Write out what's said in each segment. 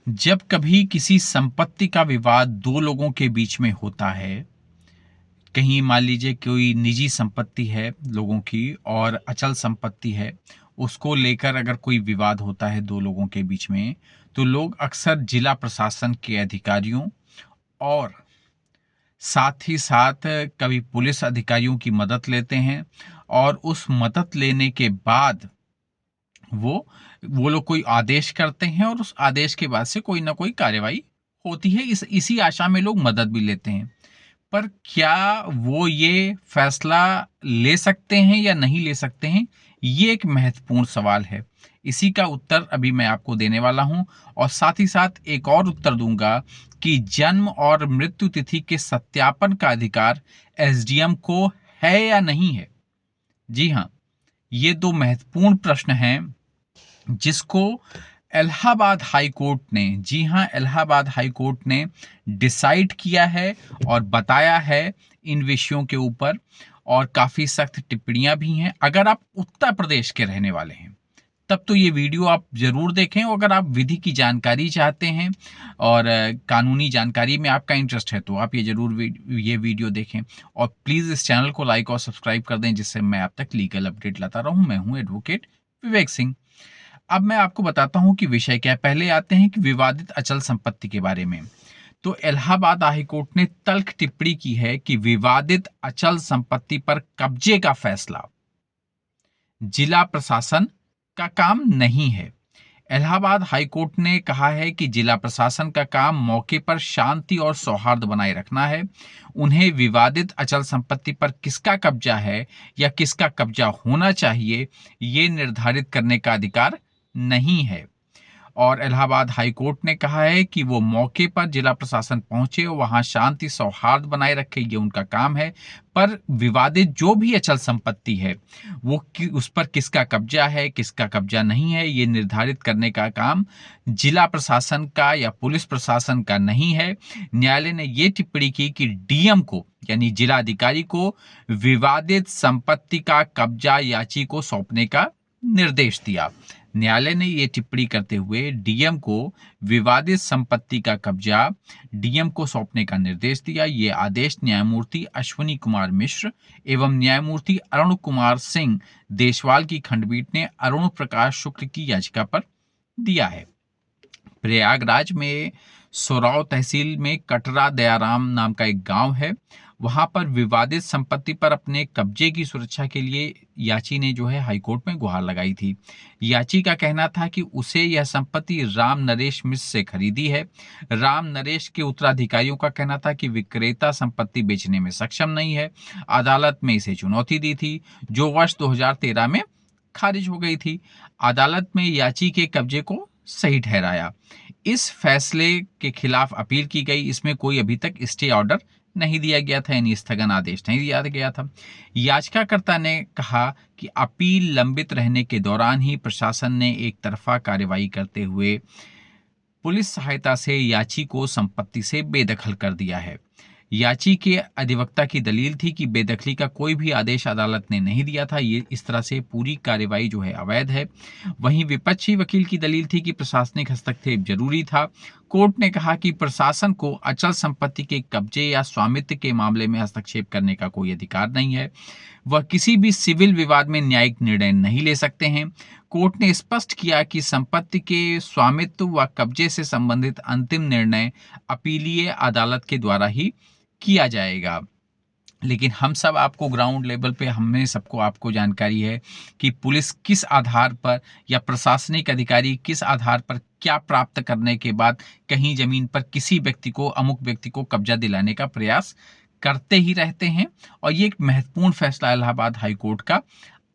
जब कभी किसी संपत्ति का विवाद दो लोगों के बीच में होता है, कहीं मान लीजिए कोई निजी संपत्ति है लोगों की और अचल संपत्ति है, उसको लेकर अगर कोई विवाद होता है दो लोगों के बीच में, तो लोग अक्सर जिला प्रशासन के अधिकारियों और साथ ही साथ कभी पुलिस अधिकारियों की मदद लेते हैं और उस मदद लेने के बाद वो वो लोग कोई आदेश करते हैं और उस आदेश के बाद से कोई ना कोई कार्रवाई होती है। इसी आशा में लोग मदद भी लेते हैं। पर क्या वो ये फैसला ले सकते हैं या नहीं ले सकते हैं? ये एक महत्वपूर्ण सवाल है। इसी का उत्तर अभी मैं आपको देने वाला हूं और साथ ही साथ एक और उत्तर दूंगा कि जन्म और मृत्यु तिथि के सत्यापन का अधिकार एसडीएम को है या नहीं है। जी हाँ, ये दो महत्वपूर्ण प्रश्न हैं जिसको इलाहाबाद हाई कोर्ट ने, जी हाँ, इलाहाबाद हाई कोर्ट ने डिसाइड किया है और बताया है इन विषयों के ऊपर, और काफ़ी सख्त टिप्पणियां भी हैं। अगर आप उत्तर प्रदेश के रहने वाले हैं तब तो ये वीडियो आप ज़रूर देखें, और अगर आप विधि की जानकारी चाहते हैं और कानूनी जानकारी में आपका इंटरेस्ट है तो आप ये ज़रूर ये वीडियो देखें, और प्लीज़ इस चैनल को लाइक और सब्सक्राइब कर दें जिससे मैं आप तक लीगल अपडेट लाता रहूं। मैं हूं एडवोकेट विवेक सिंह। अब मैं आपको बताता हूं कि विषय क्या है। पहले आते हैं कि विवादित अचल संपत्ति के बारे में। तो इलाहाबाद हाई कोर्ट ने तल्ख टिप्पणी की है कि विवादित अचल संपत्ति पर कब्जे का फैसला जिला प्रशासन का काम नहीं है। इलाहाबाद हाई कोर्ट ने कहा है कि जिला प्रशासन का काम मौके पर शांति और सौहार्द बनाए रखना है। उन्हें विवादित अचल संपत्ति पर किसका कब्जा है या किसका कब्जा होना चाहिए, ये निर्धारित करने का अधिकार नहीं है। और इलाहाबाद हाई कोर्ट ने कहा है कि वो मौके पर जिला प्रशासन पहुंचे और वहां शांति सौहार्द बनाए रखे, ये उनका काम है। पर विवादित जो भी अचल संपत्ति है वो उस पर किसका कब्जा है किसका कब्जा नहीं है, ये निर्धारित करने का काम जिला प्रशासन का या पुलिस प्रशासन का नहीं है। न्यायालय ने ये टिप्पणी की कि डीएम को, यानी जिला अधिकारी को, विवादित संपत्ति का कब्जा याची को सौंपने का निर्देश दिया। न्यायालय ने ये टिप्पणी करते हुए डीएम को विवादित संपत्ति का कब्जा डीएम को सौंपने का निर्देश दिया। ये आदेश न्यायमूर्ति अश्विनी कुमार मिश्र एवं न्यायमूर्ति अरुण कुमार सिंह देशवाल की खंडपीठ ने अरुण प्रकाश शुक्ल की याचिका पर दिया है। प्रयागराज में सोराव तहसील में कटरा दयाराम नाम का एक गांव है। वहां पर विवादित संपत्ति पर अपने कब्जे की सुरक्षा के लिए याची ने जो है हाईकोर्ट में गुहार लगाई थी। याची का कहना था कि उसे यह संपत्ति राम नरेश मिश्र से खरीदी है। राम नरेश के उत्तराधिकारियों का कहना था कि विक्रेता संपत्ति बेचने में सक्षम नहीं है। अदालत में इसे चुनौती दी थी जो वर्ष 2013 में खारिज हो गई थी। अदालत में याची के कब्जे को सही ठहराया। इस फैसले के खिलाफ अपील की गई। इसमें कोई अभी तक स्टे ऑर्डर नहीं दिया गया था, यानी स्थगन आदेश नहीं दिया गया था। याचिकाकर्ता ने कहा कि अपील लंबित रहने के दौरान ही प्रशासन ने एक तरफा कार्रवाई करते हुए पुलिस सहायता से याची को संपत्ति से बेदखल कर दिया है। याची के अधिवक्ता की दलील थी कि बेदखली का कोई भी आदेश अदालत ने नहीं दिया था। ये इस तरह से पूरी कार्रवाई जो है अवैध है। वहीं विपक्षी वकील की दलील थी कि प्रशासनिक हस्तक्षेप जरूरी था। कोर्ट ने कहा कि प्रशासन को अचल संपत्ति के कब्जे या स्वामित्व के मामले में हस्तक्षेप करने का कोई अधिकार नहीं है। वह किसी भी सिविल विवाद में न्यायिक निर्णय नहीं ले सकते हैं। कोर्ट ने स्पष्ट किया कि संपत्ति के स्वामित्व व कब्जे से संबंधित अंतिम निर्णय अपीलीय अदालत के द्वारा ही किया जाएगा। लेकिन हम सब आपको ग्राउंड लेवल पे, हमें सबको आपको जानकारी है कि पुलिस किस आधार पर या प्रशासनिक अधिकारी किस आधार पर क्या प्राप्त करने के बाद कहीं जमीन पर किसी व्यक्ति को, अमुक व्यक्ति को कब्जा दिलाने का प्रयास करते ही रहते हैं। और ये एक महत्वपूर्ण फैसला इलाहाबाद हाईकोर्ट का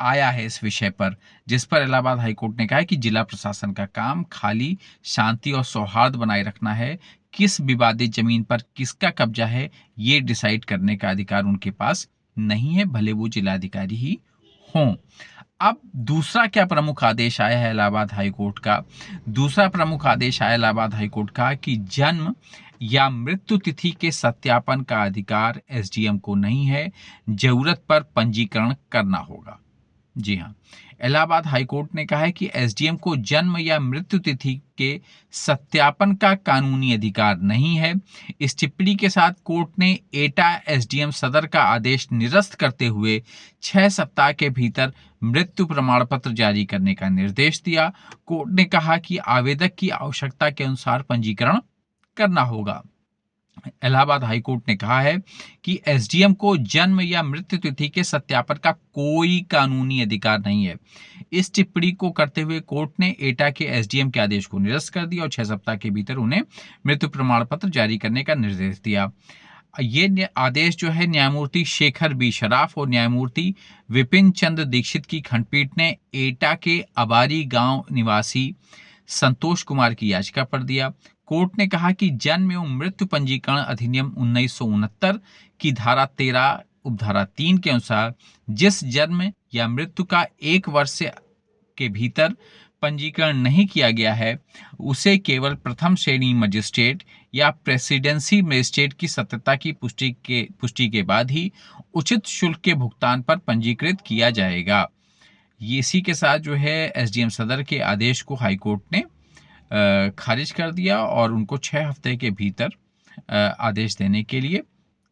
आया है इस विषय पर, जिस पर इलाहाबाद हाईकोर्ट ने कहा है कि जिला प्रशासन का काम खाली शांति और सौहार्द बनाए रखना है। किस विवादित जमीन पर किसका कब्जा है ये डिसाइड करने का अधिकार उनके पास नहीं है, भले वो जिलाधिकारी ही हों। अब दूसरा क्या प्रमुख आदेश आया है इलाहाबाद हाईकोर्ट का? दूसरा प्रमुख आदेश आया इलाहाबाद हाईकोर्ट का कि जन्म या मृत्यु तिथि के सत्यापन का अधिकार एसडीएम को नहीं है, जरूरत पर पंजीकरण करना होगा। जी हाँ, इलाहाबाद हाईकोर्ट ने कहा है कि एसडीएम को जन्म या मृत्यु तिथि के सत्यापन का कानूनी अधिकार नहीं है। इस टिप्पणी के साथ कोर्ट ने एटा एसडीएम सदर का आदेश निरस्त करते हुए 6 सप्ताह के भीतर मृत्यु प्रमाण पत्र जारी करने का निर्देश दिया। कोर्ट ने कहा कि आवेदक की आवश्यकता के अनुसार पंजीकरण करना होगा। इलाहाबाद हाईकोर्ट ने कहा है कि एसडीएम को जन्म या मृत्यु तिथि के सत्यापन का कोई कानूनी अधिकार नहीं है। इस टिप्पणी को करते हुए कोर्ट ने एटा के एसडीएम के आदेश को निरस्त कर दिया और 6 सप्ताह के भीतर उन्हें मृत्यु प्रमाण पत्र जारी करने का निर्देश दिया। ये आदेश जो है न्यायमूर्ति शेखर बी शराफ और न्यायमूर्ति विपिन चंद्र दीक्षित की खंडपीठ ने एटा के अबारी गांव निवासी संतोष कुमार की याचिका पर दिया। कोर्ट ने कहा कि जन्म एवं मृत्यु पंजीकरण अधिनियम 1969 की धारा 13 उपधारा 3 के अनुसार जिस जन्म या मृत्यु का 1 वर्ष के भीतर पंजीकरण नहीं किया गया है उसे केवल प्रथम श्रेणी मजिस्ट्रेट या प्रेसिडेंसी मजिस्ट्रेट की सत्यता की पुष्टि के बाद ही उचित शुल्क के भुगतान पर पंजीकृत किया जाएगा। इसी के साथ जो है एसडीएम सदर के आदेश को हाईकोर्ट ने खारिज कर दिया और उनको 6 हफ्ते के भीतर आदेश देने के लिए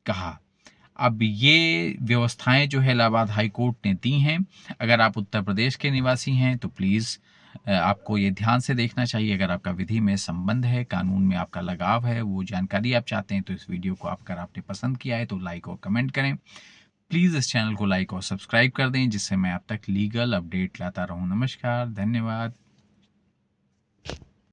कहा। अब ये व्यवस्थाएं जो है इलाहाबाद हाईकोर्ट ने दी हैं। अगर आप उत्तर प्रदेश के निवासी हैं तो प्लीज़ आपको ये ध्यान से देखना चाहिए। अगर आपका विधि में संबंध है, कानून में आपका लगाव है, वो जानकारी आप चाहते हैं तो इस वीडियो को अगर आपने पसंद किया है तो लाइक और कमेंट करें। प्लीज़ इस चैनल को लाइक और सब्सक्राइब कर दें जिससे मैं आप तक लीगल अपडेट लाता रहूं। नमस्कार, धन्यवाद।